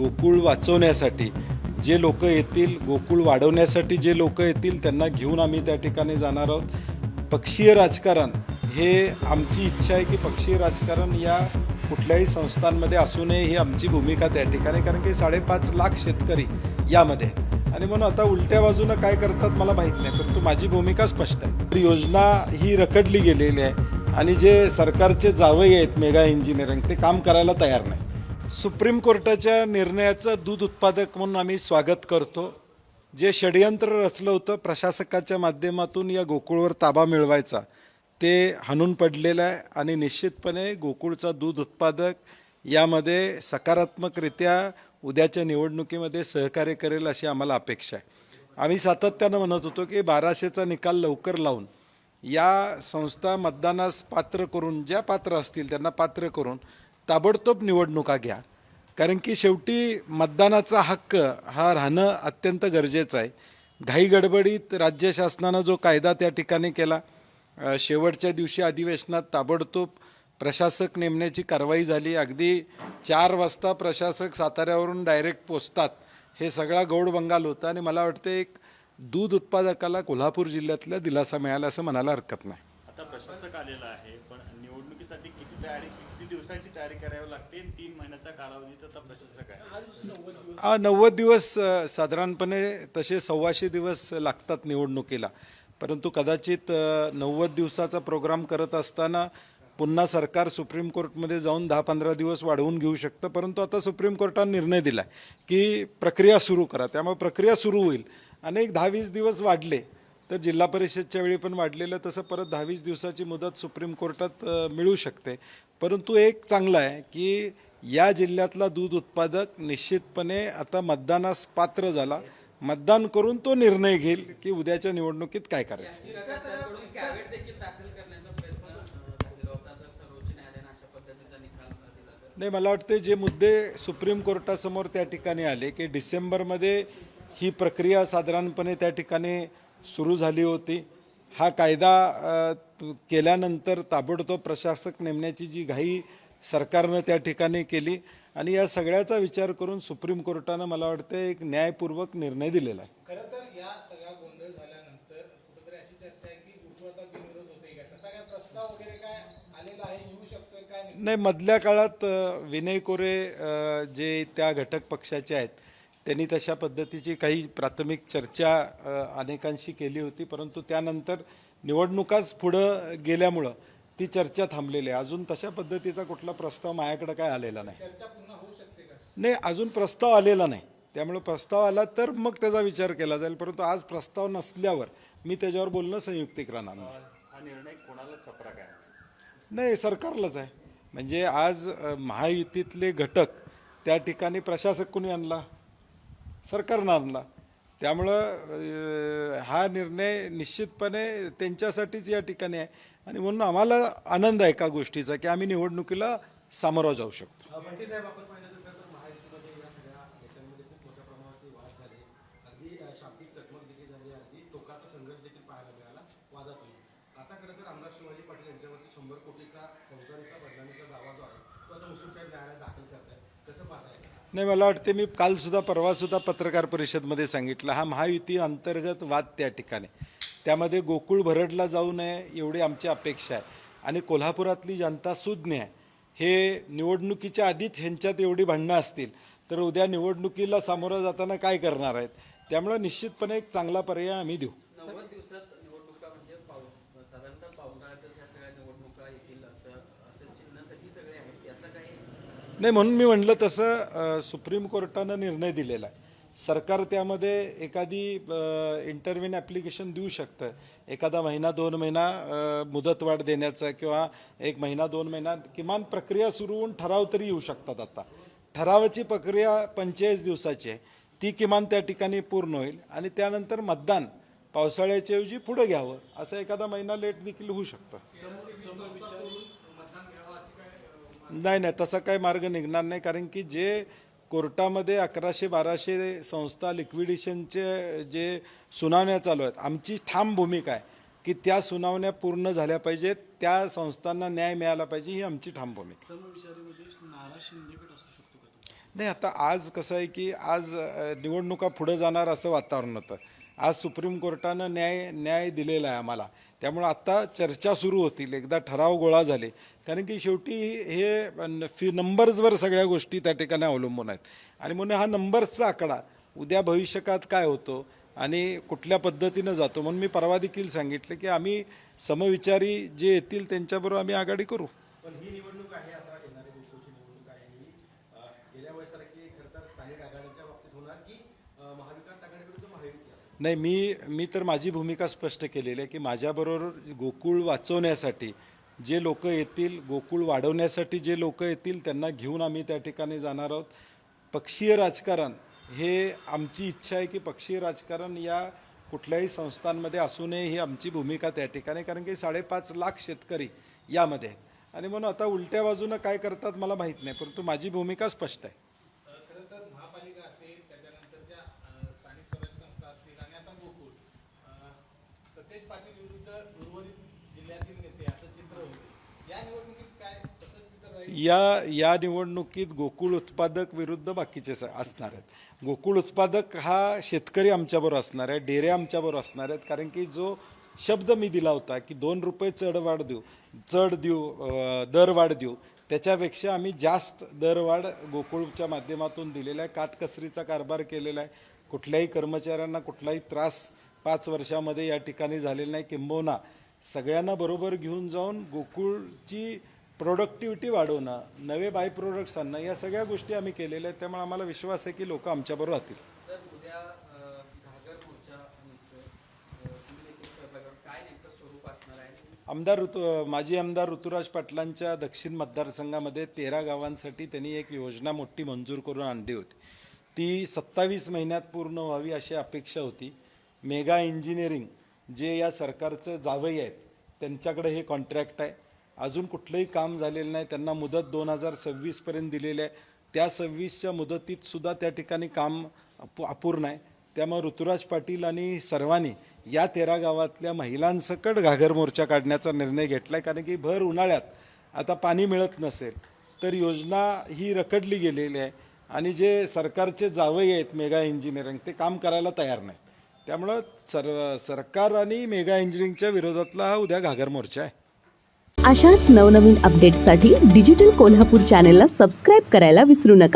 गोकुळ वाचवण्यासाठी जे लोक येतील, गोकुळ वाढवण्यासाठी जे लोक येतील त्यांना घेऊन आम्ही त्या ठिकाणी जाणार आहोत. पक्षीय राजकारण हे आमची इच्छा आहे की पक्षीय राजकारण या कुठल्याही संस्थांमध्ये असू नये ही आमची भूमिका त्या ठिकाणी, कारण की 5.5 लाख शेतकरी यामध्ये आहेत आणि म्हणून आता उलट्या बाजूनं काय करतात मला माहीत नाही, परंतु माझी भूमिका स्पष्ट आहे. योजना ही रखडली गेलेली आहे आणि जे सरकारचे जावई आहेत मेगा इंजिनिअरिंग ते काम करायला तयार नाही. सुप्रीम कोर्टाच्या निर्णयाचं दूध उत्पादक म्हणून आम्ही स्वागत करतो. जे षडयंत्र रचलं होतं प्रशासकाच्या माध्यमातून या गोकुळवर ताबा मिळवायचा ते हाणून पडलेलं आहे आणि निश्चितपणे गोकुळचा दूध उत्पादक यामध्ये सकारात्मकरित्या उद्याच्या निवडणुकीमध्ये सहकार्य करेल अशी आम्हाला अपेक्षा आहे. आम्ही सातत्यानं म्हणत होतो की 1200चा निकाल लवकर लावून या संस्था मतदानास पात्र करून, ज्या पात्र असतील त्यांना पात्र करून ताबडतोब निवडणुका घ्या, कारण की शेवटी मतदानाचा हक्क हा राहणं अत्यंत गरजेचं आहे. घाई गडबडीत राज्य शासनानं जो कायदा त्या ठिकाणी केला, शेवटच्या दिवशी अधिवेशनात ताबडतोब प्रशासक नेमण्याची कारवाई झाली. अगदी 4 वाजता प्रशासक साताऱ्यावरून डायरेक्ट पोचतात, हे सगळा गौड बंगाल होता आणि मला वाटतं एक दूध उत्पादकाला कोल्हापूर जिल्ह्यातला दिलासा मिळाला असं म्हणायला हरकत नाही. आता प्रशासक आलेला आहे, पण निवडणुकीसाठी किती दिवसाची तयारी करावी लागते? 3 महिन्याचा कालावधीत आता प्रशासक आहे. 90 दिवस साधारणपणे, तसे 125 दिवस लागतात निवडणुकीला, परंतु कदाचित 90 दिवसाचा प्रोग्राम करत असताना पुन्हा सरकार सुप्रीम कोर्टमध्ये जाऊन 10-15 दिवस वाढवून घेऊ शकतं. परंतु आता सुप्रीम कोर्टाने निर्णय दिला की प्रक्रिया सुरू करा, त्यामुळे प्रक्रिया सुरू होईल. अनेक 10-20 दिवस वाढले तर जिल्हा परिषदच्या वेळी पण वाढलेलं, तसं परत 10-20 दिवसाची मुदत सुप्रीम कोर्टात मिळू शकते. परंतु एक चांगलं आहे की या जिल्ह्यातला दूध उत्पादक निश्चितपणे आता मतदानास पात्र झाला, मतदान करून तो निर्णय घेईल की उद्याच्या निवडणुकीत काय करायचं. नाही, मला वाटते जे मुद्दे सुप्रीम कोर्टासमोर त्या ठिकाणी आले की डिसेंबरमध्ये ही प्रक्रिया साधारणपणे त्या ठिकाणी सुरू झाली होती. हा कायदा केल्यानंतर ताबडतोब प्रशासक नेमण्याची जी घाई सरकारनं त्या ठिकाणी केली आणि या सगळ्याचा विचार करून सुप्रीम कोर्टानं मला वाटतं एक न्यायपूर्वक निर्णय दिलेला आहे. खरं तर या सगळा गोंधळ झाल्यानंतर कुठेतरी अशी चर्चा आहे की गोकुळ आता बिनविरोध होते का, तसा काय प्रस्ताव वगैरे काय आलेला आहे, येऊ शकतोय काय? नाही, मधल्या काळात विनय कोरे जे त्या घटक पक्षाचे आहेत त्यांनी तशा पद्धतीची काही प्राथमिक चर्चा अनेकांशी केली होती, परंतु त्यानंतर निवडणुकाच पुढं गेल्यामुळं ती चर्चा थांबलेली आहे. अजून तशा पद्धतीचा कुठला प्रस्ताव माझ्याकडे काय आलेला नाही. चर्चा पुन्हा होऊ शकते का? नाही, अजून प्रस्ताव आलेला नाही, त्यामुळे प्रस्ताव आला तर मग त्याचा विचार केला जाईल, परंतु आज प्रस्ताव नसल्यावर मी त्याच्यावर बोलणं संयुक्तिक राहणार नाही. हा निर्णय कोणाला छपरा काय? नाही, सरकारलाच आहे. म्हणजे आज महायुतीतले घटक त्या ठिकाणी प्रशासक कोणी आणला? सरकारनं आणला. त्यामुळं हा निर्णय निश्चितपणे त्यांच्यासाठीच या ठिकाणी आहे आणि म्हणून आम्हाला आनंद आहे एका गोष्टीचा की आम्ही निवडणुकीला सामोरं जाऊ शकतो. बंटी साहेब, आपण पाहिलं तर महायुतीमध्ये या सगळ्या नेत्यांमध्ये खूप मोठ्या प्रमाणात वाद झाले, अगदी शाब्दिक चकमक देखील झाली, अगदी टोकाचा संघर्ष देखील पाहायला मिळाला वादातून. आता खरं तर आमदार शिवाजी पाटील यांच्यावरती 100 कोटीचा फौजदारीचा बदनामीचा दावा जो आहे तो आता मुस्लिम साहेब न्यायालयात दाखल करताय, कसं पाहताय? नाही, मला वाटते मी परवासुद्धा पत्रकार परिषदमध्ये सांगितलं, हा महायुती अंतर्गत वाद त्या ठिकाणी, त्यामध्ये गोकुळ भरडला जाऊ नये एवढी आमची अपेक्षा आहे आणि कोल्हापुरातली जनता सुज्ञ आहे. हे निवडणुकीच्या आधीच ह्यांच्यात एवढी भांडणं असतील तर उद्या निवडणुकीला सामोरं जाताना काय करणार आहेत. त्यामुळं निश्चितपणे एक चांगला पर्याय आम्ही देऊ. 90 दिवसात निवडणुका म्हणजे साधारणतः पावसाळ्यातच ह्या सगळ्या निवडणुका येतील असं चिन्हासाठी सगळे आहेत, याचा काही नाही, म्हणून मी म्हटलं तसं सुप्रीम कोर्टानं निर्णय दिलेला आहे. सरकार त्यामध्ये एखादी इंटरव्ह्यू ॲप्लिकेशन देऊ शकतं, एखादा महिना 2 महिना मुदतवाढ देण्याचा किंवा 1 महिना 2 महिना किमान प्रक्रिया सुरू होऊन ठराव तरी येऊ शकतात. आता ठरावाची प्रक्रिया 45 दिवसाची आहे, ती किमान त्या ठिकाणी पूर्ण होईल आणि त्यानंतर मतदान पावसाळ्याच्या ऐवजी पुढं घ्यावं असं एखादा महिना लेट देखील होऊ शकतं. नाही, तसा काही मार्ग निघणार नाही, कारण की जे कोर्टामध्ये 1100-1200 संस्था लिक्विडेशनचे जे सुनावण्या चालू आहेत, आमची ठाम भूमिका आहे की त्या सुनावण्या पूर्ण झाल्या पाहिजेत, त्या संस्थांना न्याय मिळाला पाहिजे, ही आमची ठाम भूमिका. नाही, आता आज कसं आहे की आज निवडणुका पुढं जाणार असं वातावरण होतं. आज सुप्रीम कोर्टानं न्याय दिलेला आहे आम्हाला. त्यामुळं आत्ता चर्चा सुरू होतील, एकदा ठराव गोळा झाले. कारण की शेवटी हे नंबर्सवर सगळ्या गोष्टी त्या ठिकाणी अवलंबून आहेत. आणि म्हणून हा नंबर्सचा आकडा उद्या भविष्यकाळात काय होतो आणि कुठल्या पद्धतीनं जातो, म्हणून मी परवा देखील सांगितलं की आम्ही समविचारी जे येतील त्यांच्याबरोबर आम्ही आघाडी करू. पण ही निवडणूक आहे, आता येणारी गोकुळची निवडणूक आहे, ही गेल्या वेळेसारखी खरं तर स्थानिक आघाडीच्या बाबतीत होणार की महाविकास आघाडी विरुद्ध महायुती असेल? नाही, मी तर माझी भूमिका स्पष्ट केलेली आहे की माझ्याबरोबर गोकुळ वाचवण्यासाठी जे लोक येतील, गोकुळ वाढवण्यासाठी जे लोक येतील त्यांना घेऊन आम्ही त्या ठिकाणी जाणार आहोत. पक्षीय राजकारण हे आमची इच्छा आहे की पक्षीय राजकारण या कुठल्याही संस्थांमध्ये असू नये, ही आमची भूमिका त्या ठिकाणी. कारण की 5.5 लाख शेतकरी यामध्ये आहेत आणि म्हणून आता उलट्या बाजूनं काय करतात मला माहीत नाही, परंतु माझी भूमिका स्पष्ट आहे. खरं तर महापालिका असेल, त्याच्यानंतरच्या स्थानिक स्वराज्य संस्था असतील आणि आता गोकुळ, सतेज पाटील विरुद्ध उर्वरित जिल्ह्यातील नेते असं चित्र होते. या निवडणुकीत काय तसंच चित्र राहील? या निवडणुकीत गोकुळ उत्पादक विरुद्ध बाकीचे असणार आहेत. गोकुळ उत्पादक हा शेतकरी आमच्याबरोबर असणार आहे, डेरे आमच्याबरोबर असणार आहेत. कारण की जो शब्द मी दिला होता की 2 रुपये दरवाढ देऊ, त्याच्यापेक्षा आम्ही जास्त दरवाढ गोकुळच्या माध्यमातून दिलेला आहे. काटकसरीचा कारभार केलेला आहे. कुठल्याही कर्मचाऱ्यांना कुठलाही त्रास 5 वर्षामध्ये या ठिकाणी झालेला नाही. किंबहुना सगळ्यांना बरोबर घेऊन जाऊन गोकुळची प्रोडक्टिव्हिटी वाढवणं, नवे बाय प्रोडक्ट्स आणणं, या सगळ्या गोष्टी आम्ही केलेल्या आहेत. त्यामुळे आम्हाला विश्वास आहे की लोक आमच्याबरोबर राहतील. सर, उद्या घागर मोर्चा तुम्ही देखील सहभागी आहात. काय नेमकं स्वरूप असणार आहे? माजी आमदार ऋतुराज पाटलांच्या दक्षिण मतदारसंघामध्ये 13 गावांसाठी त्यांनी एक योजना मोठी मंजूर करून आणली होती. ती 27 महिन्यात पूर्ण व्हावी अशी अपेक्षा होती. मेगा इंजिनिअरिंग जे या सरकारचं जावई आहेत त्यांच्याकडे हे कॉन्ट्रॅक्ट आहे. अजून कुठलंही काम झालेलं नाही. त्यांना मुदत 2026पर्यंत दिलेली आहे. त्या 26च्या मुदतीत सुद्धा त्या ठिकाणी काम अपूर्ण आहे. त्यामुळे ऋतुराज पाटील आणि सर्वांनी या 13 गावातल्या महिलांसकट घागर मोर्चा काढण्याचा निर्णय घेतला आहे. कारण की भर उन्हाळ्यात आता पाणी मिळत नसेल तर योजना ही रखडली गेलेली आहे आणि जे सरकारचे जावई आहेत मेगा इंजिनिअरिंग ते काम करायला तयार नाही. त्यामुळं सरकार आणि मेगा इंजिनिअरिंगच्या विरोधातला हा उद्या घागर मोर्चा आहे. अशाच नवनवीन अपडेट्ससाठी डिजिटल कोल्हापूर चॅनेलला सबस्क्राईब करायला विसरू नका.